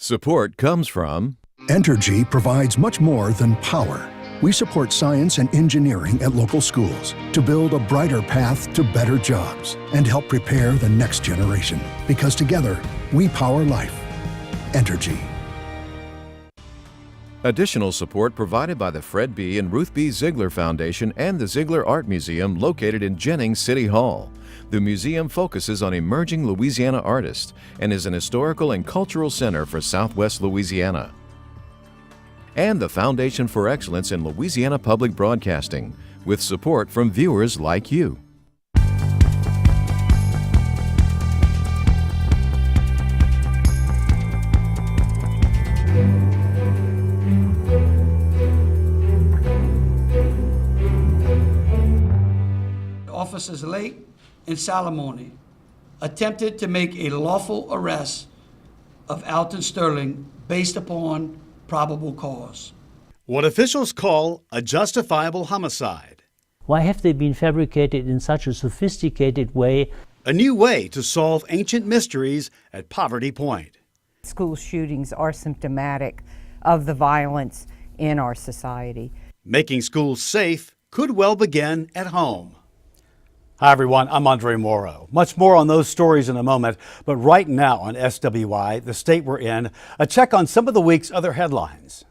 Support comes from Entergy provides much more than power. We support science and engineering at local schools to build a brighter path to better jobs and help prepare the next generation. Because together, we power life. Entergy. additional support provided by the Fred B. and Ruth B. Ziegler Foundation and the Ziegler Art Museum located in Jennings City Hall. The museum focuses on emerging Louisiana artists and is an historical and cultural center for Southwest Louisiana. And the Foundation for Excellence in Louisiana Public Broadcasting, with support from viewers like you. Officers Lake and Salamone attempted to make a lawful arrest of Alton Sterling based upon probable cause. What officials call a justifiable homicide. Why have they been fabricated in such a sophisticated way? A new way to solve ancient mysteries at Poverty Point. School shootings are symptomatic of the violence in our society. Making schools safe could well begin at home. Hi everyone, I'm Andre Morrow. Much more on those stories in a moment, but right now on SWI, the state we're in, a check on some of the week's other headlines.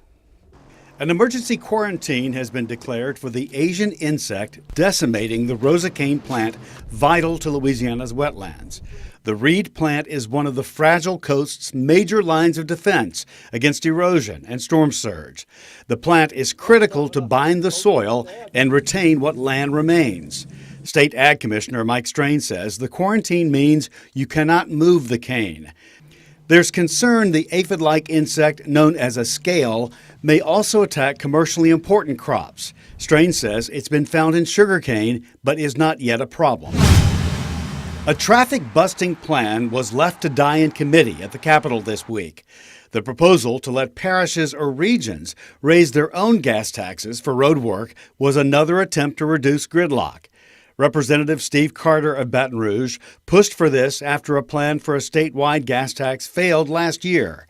An emergency quarantine has been declared for the Asian insect decimating the Rosa cane plant vital to Louisiana's wetlands. The reed plant is one of the fragile coast's major lines of defense against erosion and storm surge. The plant is critical to bind the soil and retain what land remains. State Ag Commissioner Mike Strain says the quarantine means you cannot move the cane. There's concern the aphid-like insect known as a scale may also attack commercially important crops. Strain says it's been found in sugarcane but is not yet a problem. A traffic-busting plan was left to die in committee at the Capitol this week. The proposal to let parishes or regions raise their own gas taxes for road work was another attempt to reduce gridlock. Representative Steve Carter of Baton Rouge pushed for this after a plan for a statewide gas tax failed last year.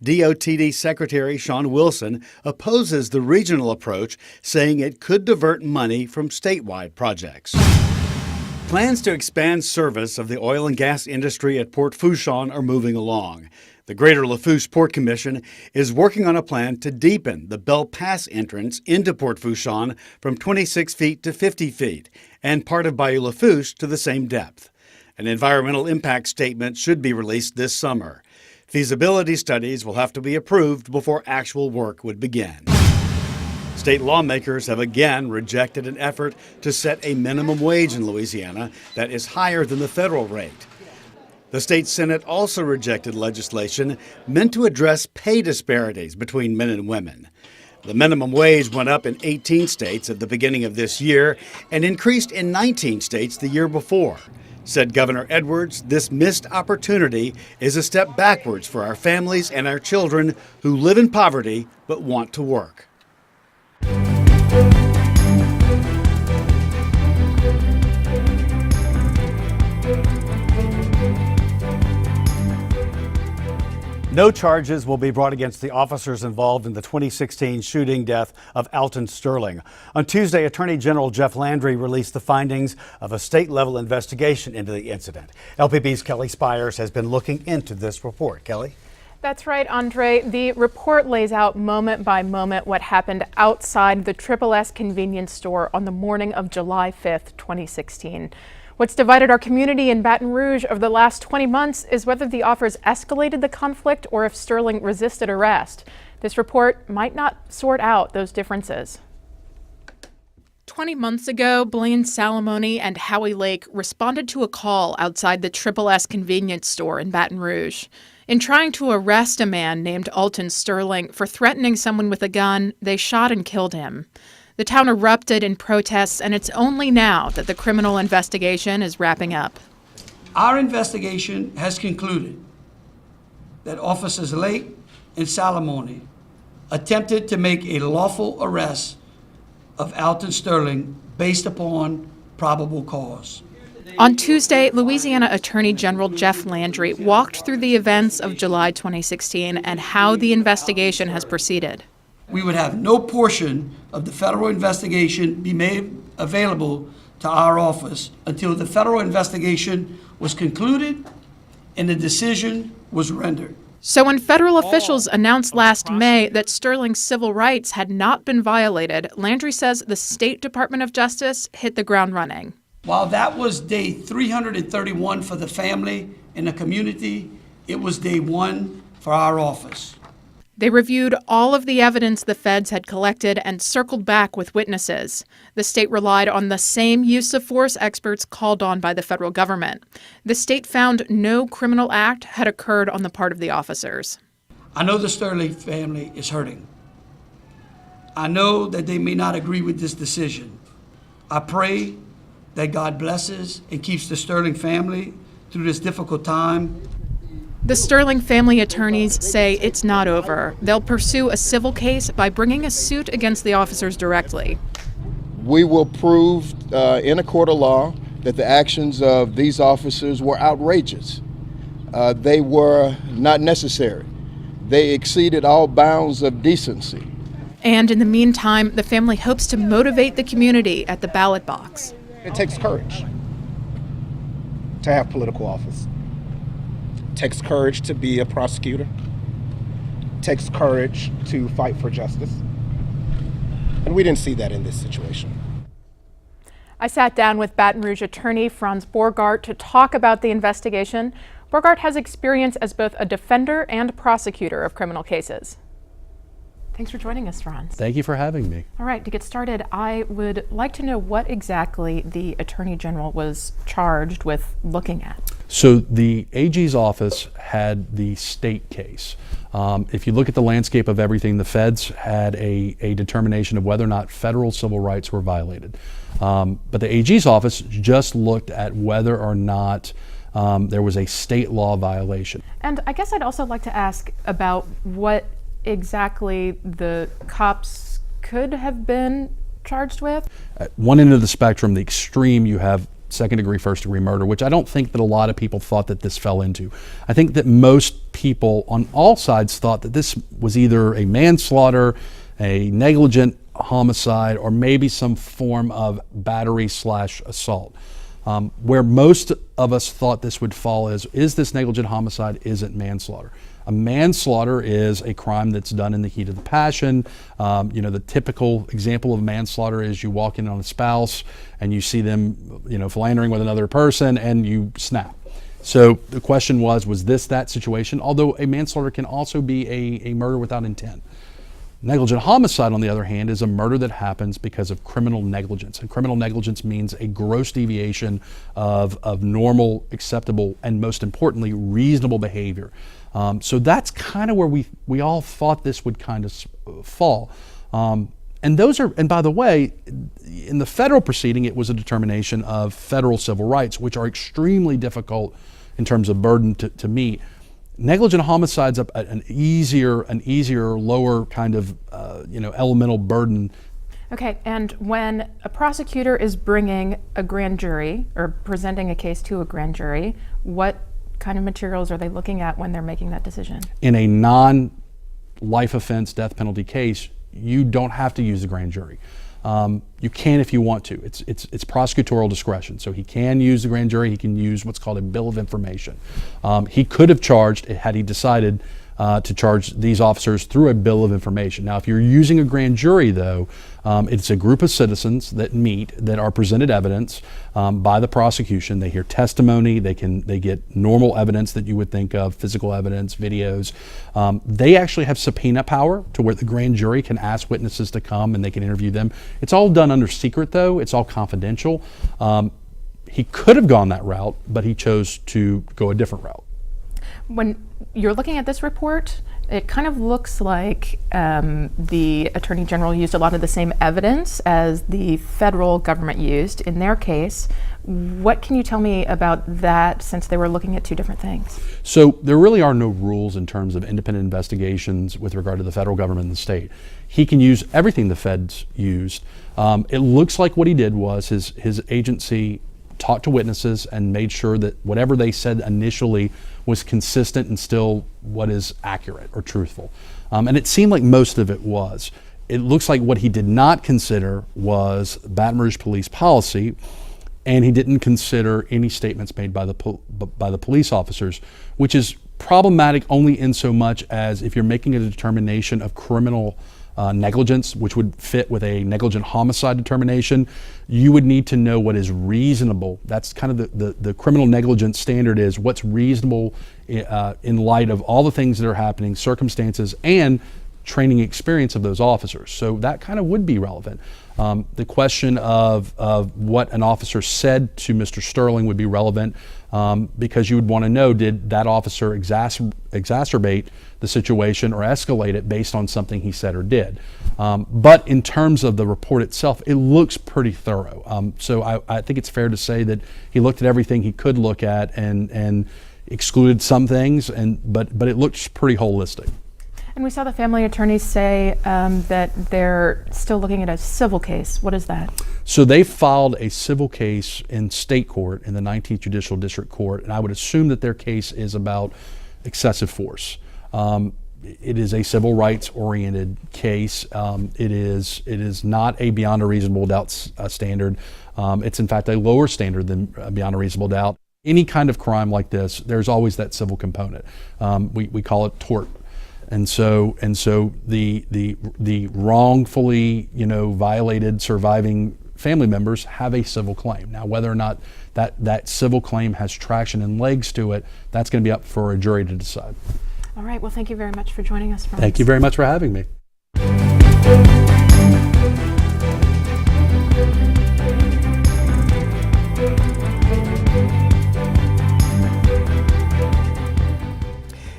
DOTD Secretary Sean Wilson opposes the regional approach, saying it could divert money from statewide projects. Plans to expand service of the oil and gas industry at Port Fourchon are moving along. The Greater Lafourche Port Commission is working on a plan to deepen the Belle Pass entrance into Port Fourchon from 26 feet to 50 feet and part of Bayou Lafourche to the same depth. An environmental impact statement should be released this summer. Feasibility studies will have to be approved before actual work would begin. State lawmakers have again rejected an effort to set a minimum wage in Louisiana that is higher than the federal rate. The state Senate also rejected legislation meant to address pay disparities between men and women. The minimum wage went up in 18 states at the beginning of this year and increased in 19 states the year before. Said Governor Edwards, this missed opportunity is a step backwards for our families and our children who live in poverty but want to work. No charges will be brought against the officers involved in the 2016 shooting death of Alton Sterling. On Tuesday, Attorney General Jeff Landry released the findings of a state-level investigation into the incident. LPB's Kelly Spires has been looking into this report. Kelly? That's right, Andre. The report lays out moment by moment what happened outside the Triple S convenience store on the morning of July 5th, 2016. What's divided our community in Baton Rouge over the last 20 months is whether the offers escalated the conflict or if Sterling resisted arrest. This report might not sort out those differences. 20 months ago, Blaine Salamone and Howie Lake responded to a call outside the Triple S convenience store in Baton Rouge. In trying to arrest a man named Alton Sterling for threatening someone with a gun, they shot and killed him. The town erupted in protests, and it's only now that the criminal investigation is wrapping up. Our investigation has concluded that Officers Lake and Salamone attempted to make a lawful arrest of Alton Sterling based upon probable cause. On Tuesday, Louisiana Attorney General Jeff Landry walked through the events of July 2016 and how the investigation has proceeded. We would have no portion of the federal investigation be made available to our office until the federal investigation was concluded and the decision was rendered. So when federal officials announced last May that Sterling's civil rights had not been violated, Landry says the State Department of Justice hit the ground running. While that was day 331 for the family and the community, it was day 1 for our office. They reviewed all of the evidence the feds had collected and circled back with witnesses. The state relied on the same use of force experts called on by the federal government. The state found no criminal act had occurred on the part of the officers. I know the Sterling family is hurting. I know that they may not agree with this decision. I pray that God blesses and keeps the Sterling family through this difficult time. The Sterling family attorneys say it's not over. They'll pursue a civil case by bringing a suit against the officers directly. We will prove in a court of law that the actions of these officers were outrageous. They were not necessary. They exceeded all bounds of decency. And in the meantime, the family hopes to motivate the community at the ballot box. It takes courage to have political office. It takes courage to be a prosecutor. It takes courage to fight for justice. And we didn't see that in this situation. I sat down with Baton Rouge attorney Franz Borgart to talk about the investigation. Borgart has experience as both a defender and prosecutor of criminal cases. Thanks for joining us, Franz. Thank you for having me. All right, to get started, I would like to know what exactly the Attorney General was charged with looking at. So the AG's office had the state case. If you look at the landscape of everything, the feds had a determination of whether or not federal civil rights were violated. But the AG's office just looked at whether or not there was a state law violation. And I guess I'd also like to ask about what exactly the cops could have been charged with. At one end of the spectrum, the extreme, you have second-degree, first-degree murder, which I don't think that a lot of people thought that this fell into. I think that most people on all sides thought that this was either a manslaughter, a negligent homicide, or maybe some form of battery/assault. Where most of us thought this would fall is this negligent homicide, is it manslaughter? A manslaughter is a crime that's done in the heat of the passion. The typical example of manslaughter is you walk in on a spouse and you see them, philandering with another person and you snap. So the question was this that situation? Although a manslaughter can also be a murder without intent. Negligent homicide, on the other hand, is a murder that happens because of criminal negligence. And criminal negligence means a gross deviation of normal, acceptable, and most importantly, reasonable behavior. So that's kind of where we all thought this would kind of fall. And by the way, in the federal proceeding, it was a determination of federal civil rights, which are extremely difficult in terms of burden to meet. Negligent homicide's up at an easier, lower kind of, elemental burden. Okay, and when a prosecutor is bringing a grand jury or presenting a case to a grand jury, what kind of materials are they looking at when they're making that decision? In a non-life offense death penalty case, you don't have to use the grand jury. You can if you want to. It's prosecutorial discretion. So he can use the grand jury. He can use what's called a bill of information. He could have charged, had he decided to charge these officers through a bill of information. Now, if you're using a grand jury, though, it's a group of citizens that meet, that are presented evidence by the prosecution. They hear testimony. They get normal evidence that you would think of, physical evidence, videos. They actually have subpoena power to where the grand jury can ask witnesses to come and they can interview them. It's all done under secret, though. It's all confidential. He could have gone that route, but he chose to go a different route. When you're looking at this report, it kind of looks like the Attorney General used a lot of the same evidence as the federal government used in their case. What can you tell me about that, since they were looking at two different things? So there really are no rules in terms of independent investigations with regard to the federal government and the state. He can use everything the feds used. It looks like what he did was his agency talked to witnesses and made sure that whatever they said initially was consistent and still what is accurate or truthful. And it seemed like most of it was. It looks like what he did not consider was Baton Rouge police policy, and he didn't consider any statements made by the police officers, which is problematic only in so much as if you're making a determination of criminal negligence, which would fit with a negligent homicide determination, you would need to know what is reasonable. That's kind of the criminal negligence standard, is what's reasonable in light of all the things that are happening, circumstances, and training experience of those officers. So that kind of would be relevant. The question of what an officer said to Mr. Sterling would be relevant, because you would want to know, did that officer exacerbate the situation or escalate it based on something he said or did. But in terms of the report itself, it looks pretty thorough. So I think it's fair to say that he looked at everything he could look at and excluded some things, but it looks pretty holistic. And we saw the family attorneys say that they're still looking at a civil case. What is that? So they filed a civil case in state court, in the 19th Judicial District Court, and I would assume that their case is about excessive force. It is a civil rights oriented case. It is not a beyond a reasonable doubt standard. It's in fact a lower standard than beyond a reasonable doubt. Any kind of crime like this, there's always that civil component. We call it tort. And so the wrongfully, violated surviving family members have a civil claim. Now, whether or not that civil claim has traction and legs to it, that's going to be up for a jury to decide. All right. Well, thank you very much for joining us. Thank you very much for having me.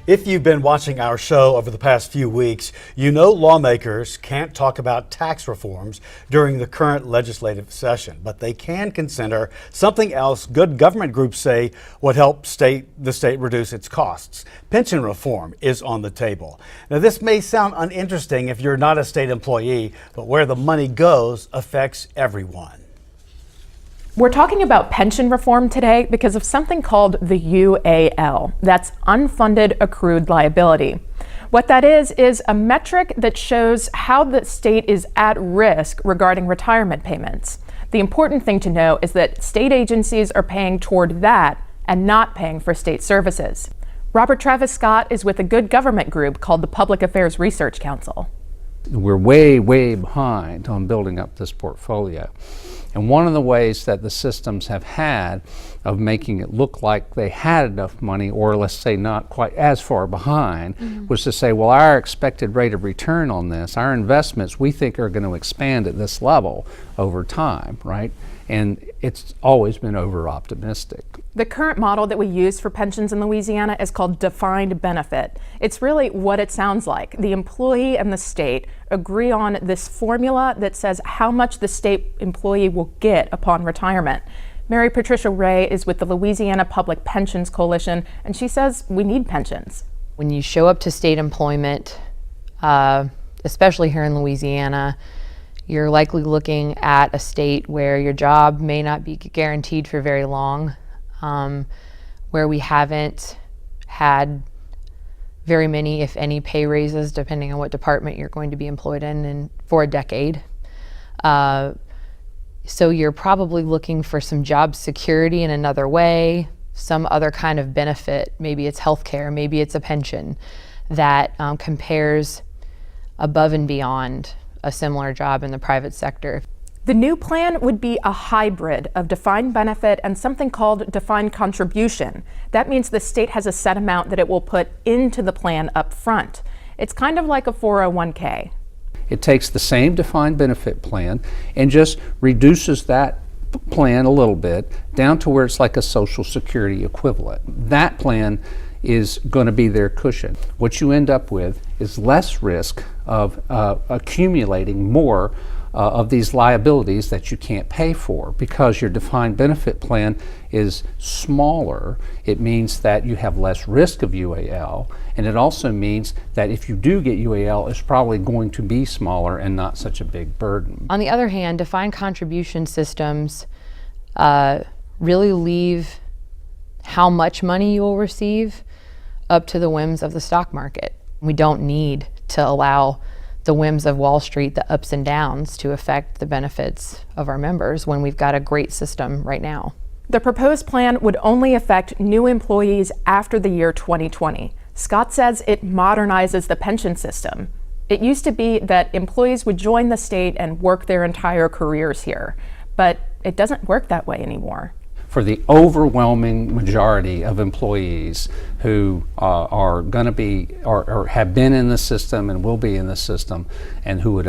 If you've been watching our show over the past few weeks, you know lawmakers can't talk about tax reforms during the current legislative session, but they can consider something else good government groups say would help the state reduce its costs. Pension reform is on the table. Now, this may sound uninteresting if you're not a state employee, but where the money goes affects everyone. We're talking about pension reform today because of something called the UAL. That's unfunded accrued liability. What that is a metric that shows how the state is at risk regarding retirement payments. The important thing to know is that state agencies are paying toward that and not paying for state services. Robert Travis Scott is with a good government group called the Public Affairs Research Council. We're way, way behind on building up this portfolio. And one of the ways that the systems have had of making it look like they had enough money, or let's say not quite as far behind, was to say, well, our expected rate of return on this, our investments, we think are going to expand at this level over time, right? And it's always been over-optimistic. The current model that we use for pensions in Louisiana is called defined benefit. It's really what it sounds like. The employee and the state agree on this formula that says how much the state employee will get upon retirement. Mary Patricia Ray is with the Louisiana Public Pensions Coalition, and she says we need pensions. When you show up to state employment, especially here in Louisiana, you're likely looking at a state where your job may not be guaranteed for very long, where we haven't had very many, if any, pay raises, depending on what department you're going to be employed in for a decade. So you're probably looking for some job security in another way, some other kind of benefit. Maybe it's healthcare, maybe it's a pension that compares above and beyond a similar job in the private sector. The new plan would be a hybrid of defined benefit and something called defined contribution. That means the state has a set amount that it will put into the plan up front. It's kind of like a 401k. It takes the same defined benefit plan and just reduces that plan a little bit down to where it's like a Social Security equivalent. That plan is going to be their cushion. What you end up with is less risk of accumulating more of these liabilities that you can't pay for. Because your defined benefit plan is smaller, it means that you have less risk of UAL, and it also means that if you do get UAL, it's probably going to be smaller and not such a big burden. On the other hand, defined contribution systems really leave how much money you will receive up to the whims of the stock market. We don't need to allow the whims of Wall Street, the ups and downs, to affect the benefits of our members when we've got a great system right now. The proposed plan would only affect new employees after the year 2020. Scott says it modernizes the pension system. It used to be that employees would join the state and work their entire careers here, but it doesn't work that way anymore. For the overwhelming majority of employees who are going to be or have been in the system and will be in the system and who would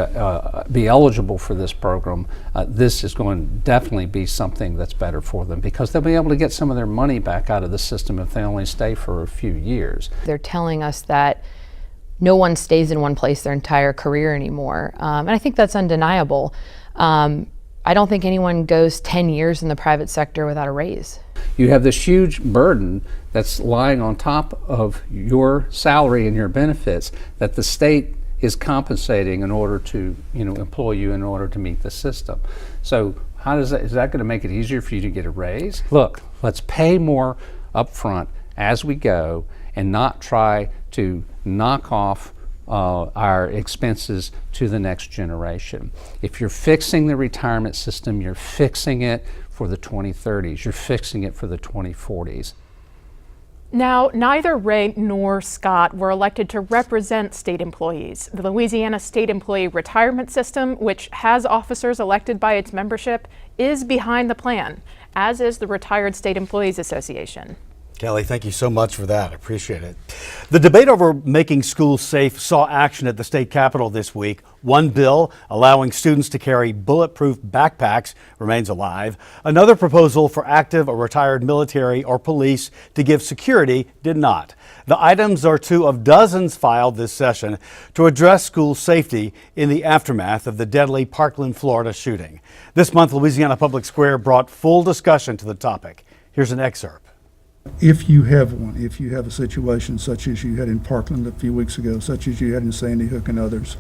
be eligible for this program, this is going to definitely be something that's better for them, because they'll be able to get some of their money back out of the system if they only stay for a few years. They're telling us that no one stays in one place their entire career anymore, and I think that's undeniable. I don't think anyone goes 10 years in the private sector without a raise. You have this huge burden that's lying on top of your salary and your benefits that the state is compensating in order to, employ you in order to meet the system. So is that going to make it easier for you to get a raise? Look, let's pay more up front as we go and not try to knock off our expenses to the next generation. If you're fixing the retirement system, you're fixing it for the 2030s. You're fixing it for the 2040s. Now, neither Ray nor Scott were elected to represent state employees. The Louisiana State Employee Retirement System, which has officers elected by its membership, is behind the plan, as is the Retired State Employees Association. Kelly, thank you so much for that. I appreciate it. The debate over making schools safe saw action at the state capitol this week. One bill allowing students to carry bulletproof backpacks remains alive. Another proposal for active or retired military or police to give security did not. The items are two of dozens filed this session to address school safety in the aftermath of the deadly Parkland, Florida shooting. This month, Louisiana Public Square brought full discussion to the topic. Here's an excerpt. If you have a situation such as you had in Parkland a few weeks ago, such as you had in Sandy Hook and others,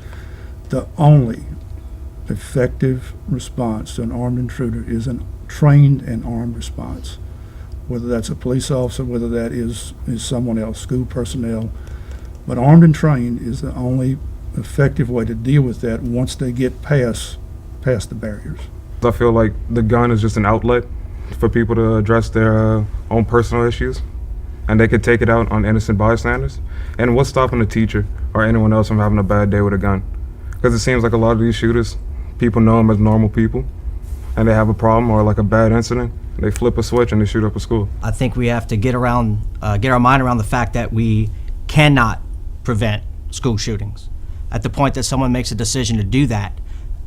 the only effective response to an armed intruder is a trained and armed response, whether that's a police officer, whether that is someone else, school personnel. But armed and trained is the only effective way to deal with that once they get past the barriers. I feel like the gun is just an outlet for people to address their own personal issues, and they could take it out on innocent bystanders. And what's stopping a teacher or anyone else from having a bad day with a gun? Because it seems like a lot of these shooters, people know them as normal people, and they have a problem or like a bad incident, they flip a switch and they shoot up a school. I think we have to get our mind around the fact that we cannot prevent school shootings. At the point that someone makes a decision to do that,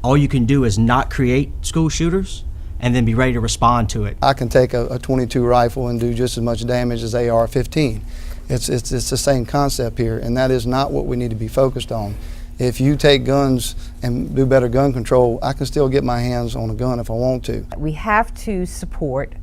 all you can do is not create school shooters and then be ready to respond to it. I can take a .22 rifle and do just as much damage as AR-15. It's the same concept here, and that is not what we need to be focused on. If you take guns and do better gun control, I can still get my hands on a gun if I want to. We have to support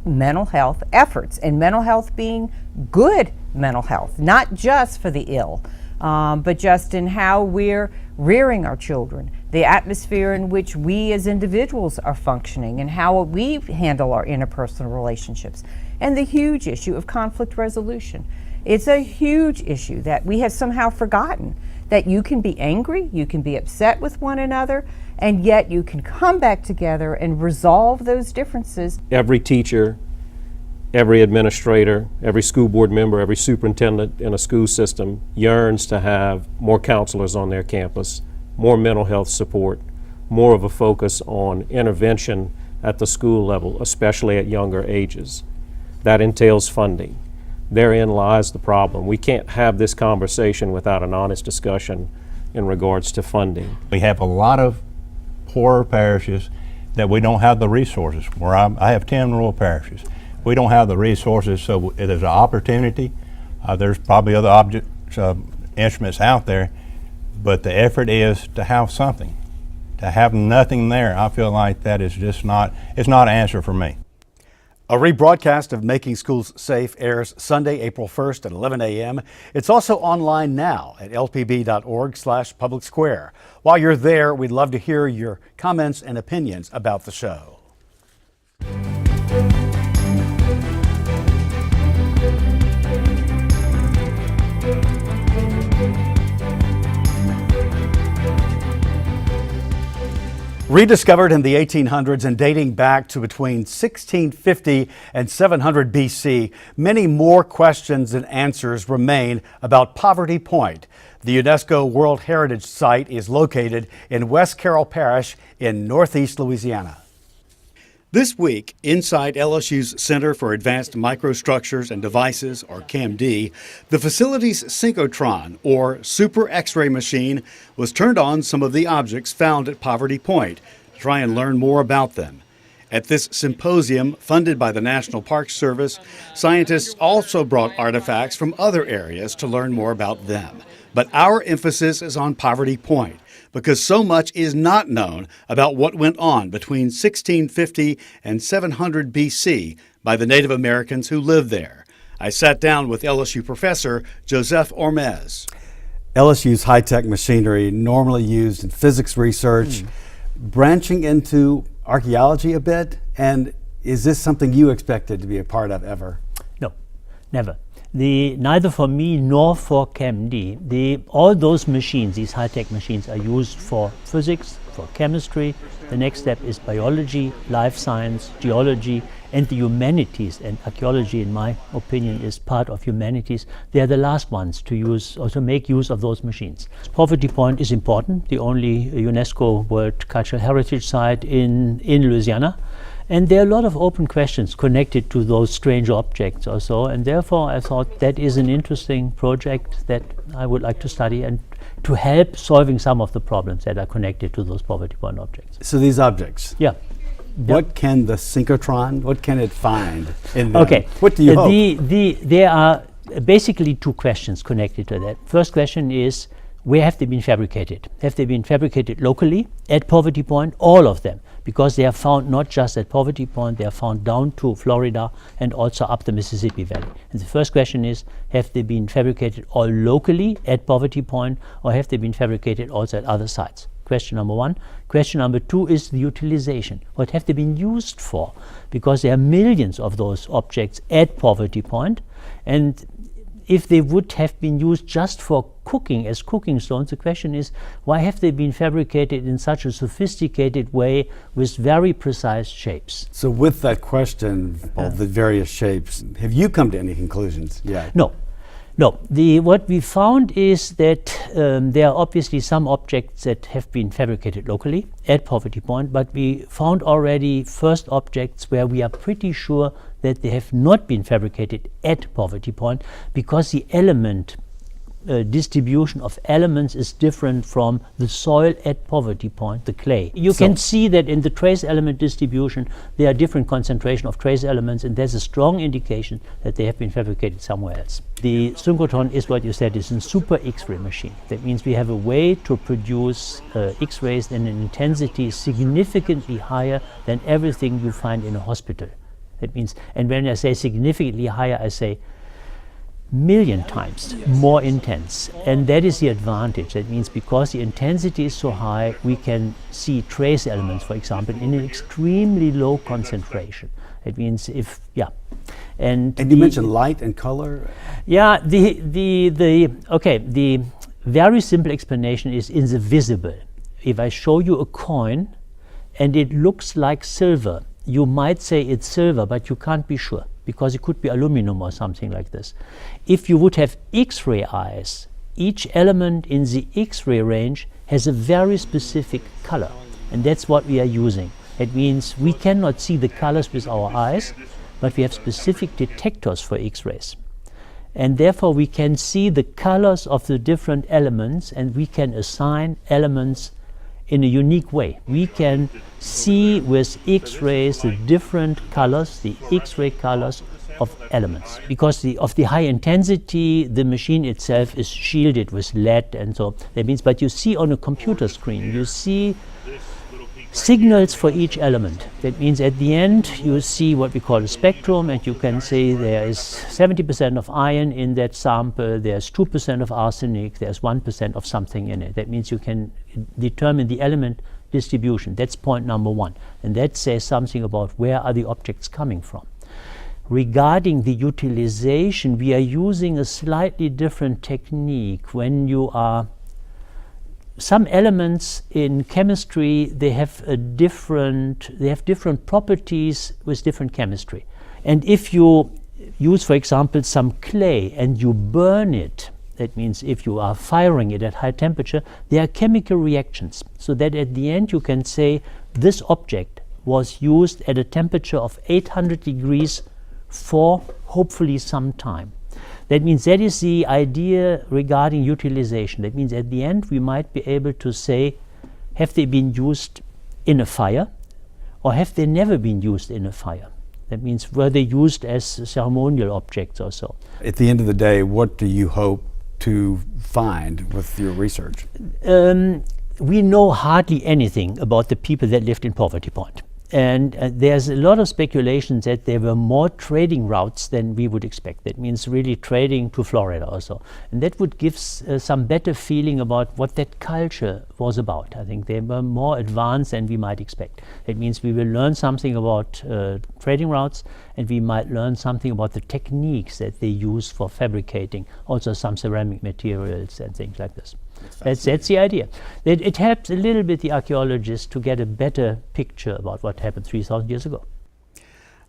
mental health efforts, and mental health being good mental health, not just for the ill, but just in how we're rearing our children, the atmosphere in which we as individuals are functioning, and how we handle our interpersonal relationships, and the huge issue of conflict resolution. It's a huge issue that we have somehow forgotten, that you can be angry, you can be upset with one another, and yet you can come back together and resolve those differences. Every teacher, every administrator, every school board member, every superintendent in a school system yearns to have more counselors on their campus, more mental health support, more of a focus on intervention at the school level, especially at younger ages. That entails funding. Therein lies the problem. We can't have this conversation without an honest discussion in regards to funding. We have a lot of poorer parishes that we don't have the resources. Where I have 10 rural parishes. We don't have the resources, so there's an opportunity. There's probably other instruments out there, but the effort is to have something. To have nothing there, I feel like that is just not, it's not an answer for me. A rebroadcast of Making Schools Safe airs Sunday, April 1st at 11 a.m. It's also online now at lpb.org/public square. While you're there, we'd love to hear your comments and opinions about the show. Rediscovered in the 1800s and dating back to between 1650 and 700 BC, many more questions and answers remain about Poverty Point. The UNESCO World Heritage Site is located in West Carroll Parish in northeast Louisiana. This week, inside LSU's Center for Advanced Microstructures and Devices, or CAMD, the facility's synchrotron, or super X-ray machine, was turned on some of the objects found at Poverty Point to try and learn more about them. At this symposium, funded by the National Park Service, scientists also brought artifacts from other areas to learn more about them. But our emphasis is on Poverty Point, because so much is not known about what went on between 1650 and 700 BC by the Native Americans who lived there. I sat down with LSU professor Joseph Ormez. LSU's high-tech machinery, normally used in physics research, branching into archaeology a bit, and is this something you expected to be a part of ever? No, never. Neither for me nor for CAMD, all those machines, these high-tech machines, are used for physics, for chemistry. The next step is biology, life science, geology, and the humanities. And archaeology, in my opinion, is part of humanities. They are the last ones to use or to make use of those machines. Poverty Point is important, the only UNESCO World Cultural Heritage Site in Louisiana. And there are a lot of open questions connected to those strange objects or so, and therefore I thought that is an interesting project that I would like to study and to help solving some of the problems that are connected to those Poverty Point objects. So these objects? Yeah. What can the synchrotron, what can it find in them? Okay. What do you hope? There are basically two questions connected to that. First question is, where have they been fabricated? Have they been fabricated locally at Poverty Point? All of them. Because they are found not just at Poverty Point, they are found down to Florida and also up the Mississippi Valley. And the first question is, have they been fabricated all locally at Poverty Point, or have they been fabricated also at other sites? Question number one. Question number two is the utilization. What have they been used for? Because there are millions of those objects at Poverty Point, and if they would have been used just for cooking as cooking stones, the question is, why have they been fabricated in such a sophisticated way with very precise shapes? So with that question of the various shapes, have you come to any conclusions yet? No. What we found is that there are obviously some objects that have been fabricated locally at Poverty Point, but we found already first objects where we are pretty sure that they have not been fabricated at Poverty Point, because the element distribution of elements is different from the soil at Poverty Point, the clay. You can see that in the trace element distribution there are different concentration of trace elements, and there's a strong indication that they have been fabricated somewhere else. The synchrotron is what you said, is a super X-ray machine. That means we have a way to produce X-rays in an intensity significantly higher than everything you find in a hospital. That means, and when I say significantly higher, I say million times more intense, and that is the advantage. That means because the intensity is so high, we can see trace elements, for example, in an extremely low concentration. It means and you mentioned light and color. Yeah, the very simple explanation is in the visible. If I show you a coin and it looks like silver, you might say it's silver, but you can't be sure, because it could be aluminum or something like this. If you would have X-ray eyes, each element in the X-ray range has a very specific color, and that's what we are using. It means we cannot see the colors with our eyes, but we have specific detectors for X-rays. And therefore we can see the colors of the different elements, and we can assign elements in a unique way. We can see with X-rays the different colors, the X-ray colors of elements. Because of the high intensity, the machine itself is shielded with lead, and so that means, but you see on a computer screen, you see signals for each element. That means at the end you see what we call a spectrum, and you can say there is 70% of iron in that sample, there's 2% of arsenic, there's 1% of something in it. That means you can determine the element distribution. That's point number one, and that says something about where are the objects coming from. Regarding the utilization, we are using a slightly different technique when you are some elements in chemistry, they have different properties with different chemistry. And if you use, for example, some clay and you burn it, that means if you are firing it at high temperature, there are chemical reactions. So that at the end you can say this object was used at a temperature of 800 degrees for hopefully some time. That means that is the idea regarding utilization. That means at the end we might be able to say, have they been used in a fire or have they never been used in a fire? That means were they used as ceremonial objects or so. At the end of the day, what do you hope to find with your research? We know hardly anything about the people that lived in Poverty Point. And there's a lot of speculation that there were more trading routes than we would expect. That means really trading to Florida or so. And that would give some better feeling about what that culture was about. I think they were more advanced than we might expect. That means we will learn something about trading routes, and we might learn something about the techniques that they use for fabricating, also some ceramic materials and things like this. That's the idea. It helps a little bit the archaeologists to get a better picture about what happened 3,000 years ago.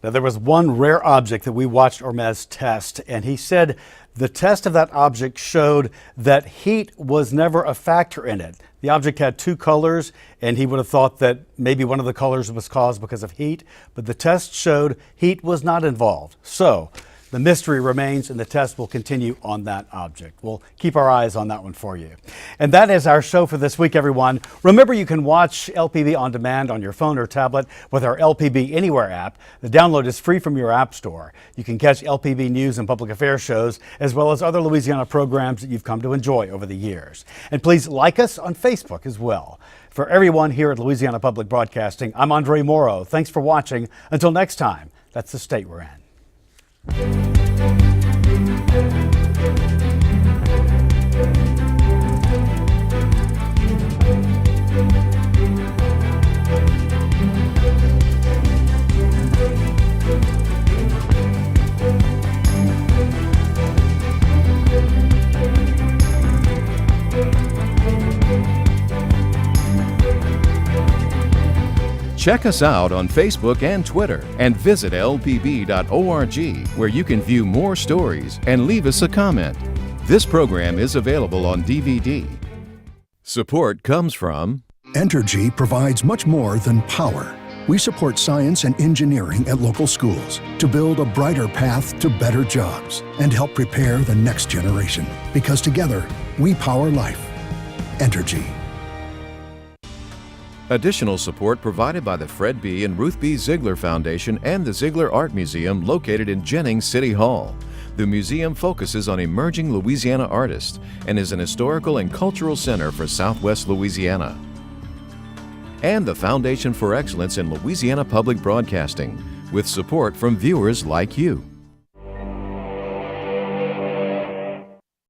Now, there was one rare object that we watched Hermes test, and he said the test of that object showed that heat was never a factor in it. The object had two colors, and he would have thought that maybe one of the colors was caused because of heat, but the test showed heat was not involved. So the mystery remains, and the test will continue on that object. We'll keep our eyes on that one for you. And that is our show for this week, everyone. Remember, you can watch LPB on demand on your phone or tablet with our LPB Anywhere app. The download is free from your app store. You can catch LPB news and public affairs shows, as well as other Louisiana programs that you've come to enjoy over the years. And please like us on Facebook as well. For everyone here at Louisiana Public Broadcasting, I'm Andre Morrow. Thanks for watching. Until next time, that's the state we're in. Check us out on Facebook and Twitter, and visit lpb.org, where you can view more stories and leave us a comment. This program is available on DVD. Support comes from Entergy provides much more than power. We support science and engineering at local schools to build a brighter path to better jobs and help prepare the next generation. Because together, we power life. Entergy. Additional support provided by the Fred B. and Ruth B. Ziegler Foundation and the Ziegler Art Museum located in Jennings City Hall. The museum focuses on emerging Louisiana artists and is an historical and cultural center for Southwest Louisiana. And the Foundation for Excellence in Louisiana Public Broadcasting, with support from viewers like you.